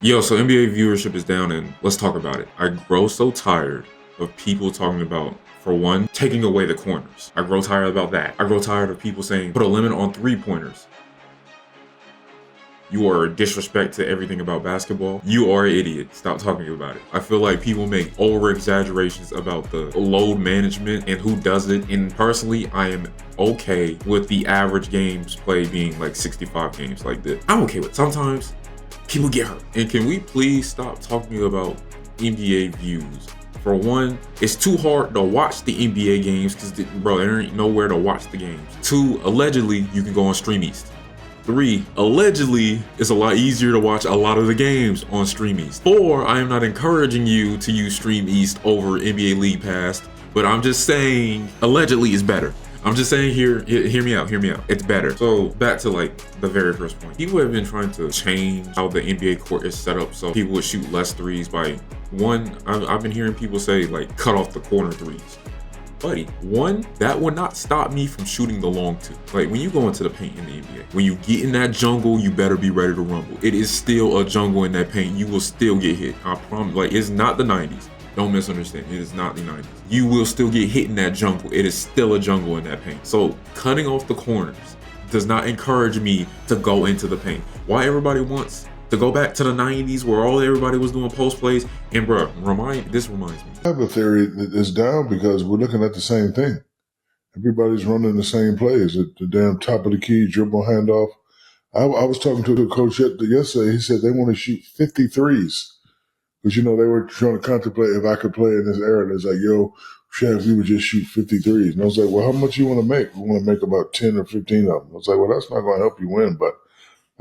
Yo, so NBA viewership is down, and let's talk about it. I grow so tired of people talking about, for one, taking away the corners. I grow tired about that. I grow tired of people saying, put a limit on three-pointers. You are a disrespect to everything about basketball. You are an idiot. Stop talking about it. I feel like people make over-exaggerations about the load management and who does it. And personally, I am okay with the average games played being like 65 games like this. I'm okay with it. Sometimes people get hurt. And can we please stop talking about NBA views? For one, it's too hard to watch the NBA games because, bro, there ain't nowhere to watch the games. Two, allegedly, you can go on Stream East. Three, allegedly, it's a lot easier to watch a lot of the games on Stream East. Four, I am not encouraging you to use Stream East over NBA League Pass, but I'm just saying, allegedly is better. I'm just saying hear me out. It's better. So back to like the very first point. People have been trying to change how the NBA court is set up so people would shoot less threes by one. I've been hearing people say like cut off the corner threes. Buddy, one, that would not stop me from shooting the long two. Like when you go into the paint in the NBA, when you get in that jungle, you better be ready to rumble. It is still a jungle in that paint. You will still get hit. I promise. Like it's not the 90s. Don't misunderstand. It is not the 90s. You will still get hit in that jungle. It is still a jungle in that paint. So cutting off the corners does not encourage me to go into the paint. Why everybody wants to go back to the 90s where everybody was doing post plays. And bro, this reminds me. I have a theory that it's down because we're looking at the same thing. Everybody's running the same plays at the damn top of the key, dribble handoff. I was talking to the coach yesterday. He said they want to shoot 53s. Because, they were trying to contemplate if I could play in this era. And it's like, yo, Shaq, we would just shoot 53s. And I was like, well, how much you want to make? We want to make about 10 or 15 of them. I was like, well, that's not going to help you win. But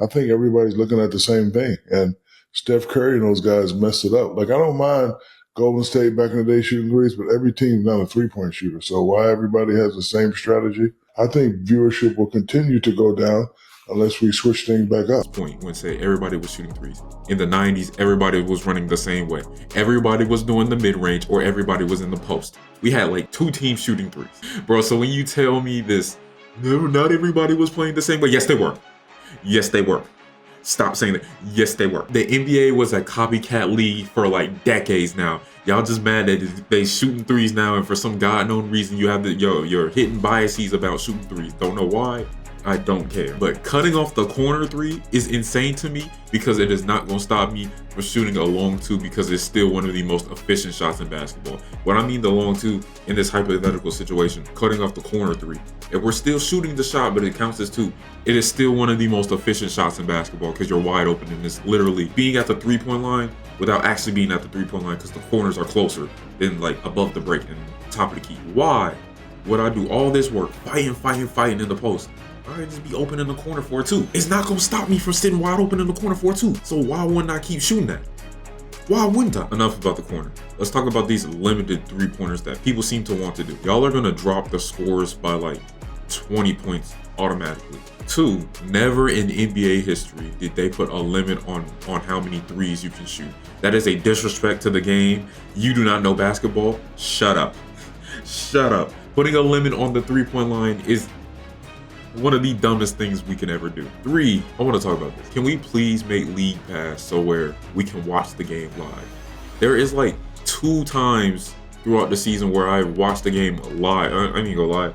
I think everybody's looking at the same thing. And Steph Curry and those guys messed it up. Like, I don't mind Golden State back in the day shooting threes, but every team's not a three-point shooter. So why everybody has the same strategy? I think viewership will continue to go down unless we switch things back up. Point when say everybody was shooting threes. In the 90s, everybody was running the same way. Everybody was doing the mid-range or everybody was in the post. We had like two teams shooting threes. Bro, so when you tell me this, not everybody was playing the same way. Yes, they were. Yes, they were. Stop saying that. Yes, they were. The NBA was a copycat league for like decades now. Y'all just mad that they shooting threes now, and for some god-known reason, you have your hidden biases about shooting threes. Don't know why. I don't care. But cutting off the corner three is insane to me because it is not going to stop me from shooting a long two because it's still one of the most efficient shots in basketball. What I mean the long two in this hypothetical situation, cutting off the corner three. If we're still shooting the shot, but it counts as two, it is still one of the most efficient shots in basketball because you're wide open and it's literally being at the three-point line without actually being at the three-point line because the corners are closer than like above the break and top of the key. Why would I do all this work fighting in the post? I just be open in the corner for a two. It's not gonna stop me from sitting wide open in the corner for a two. So why wouldn't I keep shooting that? Why wouldn't I? Enough about the corner. Let's talk about these limited three-pointers that people seem to want to do. Y'all are gonna drop the scores by like 20 points automatically. Two, never in NBA history did they put a limit on how many threes you can shoot. That is a disrespect to the game. You do not know basketball. Shut up. Shut up. Putting a limit on the three-point line is one of the dumbest things we can ever do. Three, I want to talk about this. Can we please make League Pass so where we can watch the game live? There is like 2 times throughout the season where I watched the game live. I mean, go live.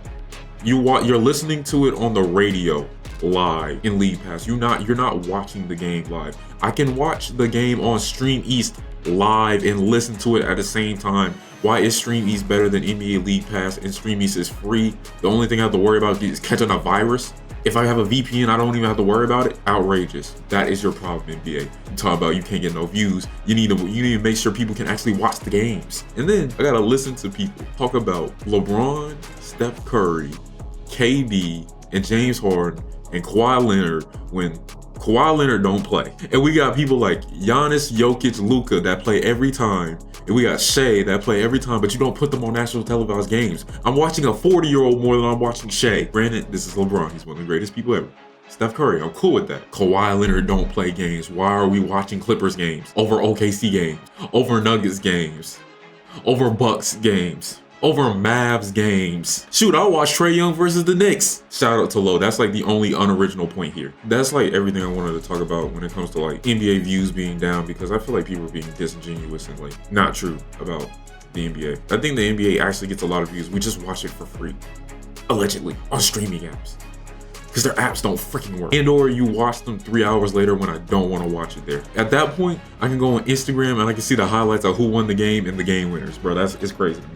You're listening to it on the radio live in League Pass. You're not watching the game live. I can watch the game on Stream East live and listen to it at the same time. Why is Stream East better than NBA League Pass and Stream East is free? The only thing I have to worry about is catching a virus. If I have a VPN, I don't even have to worry about it. Outrageous. That is your problem, NBA. You talk about you can't get no views. You need to make sure people can actually watch the games. And then I gotta listen to people talk about LeBron, Steph Curry, KD, and James Harden and Kawhi Leonard when Kawhi Leonard don't play. And we got people like Giannis, Jokic, Luka that play every time. And we got Shea that play every time, but you don't put them on national televised games. I'm watching a 40-year-old more than I'm watching Shea. Granted, this is LeBron. He's one of the greatest people ever. Steph Curry, I'm cool with that. Kawhi Leonard don't play games. Why are we watching Clippers games over OKC games, over Nuggets games, over Bucks games, over Mavs games. Shoot, I'll watch Trae Young versus the Knicks. Shout out to Low. That's like the only unoriginal point here. That's like everything I wanted to talk about when it comes to like NBA views being down, because I feel like people are being disingenuous and like not true about the NBA. I think the NBA actually gets a lot of views. We just watch it for free, allegedly, on streaming apps, because their apps don't freaking work. And or you watch them 3 hours later when I don't want to watch it there. At that point, I can go on Instagram and I can see the highlights of who won the game and the game winners, bro. It's crazy to me.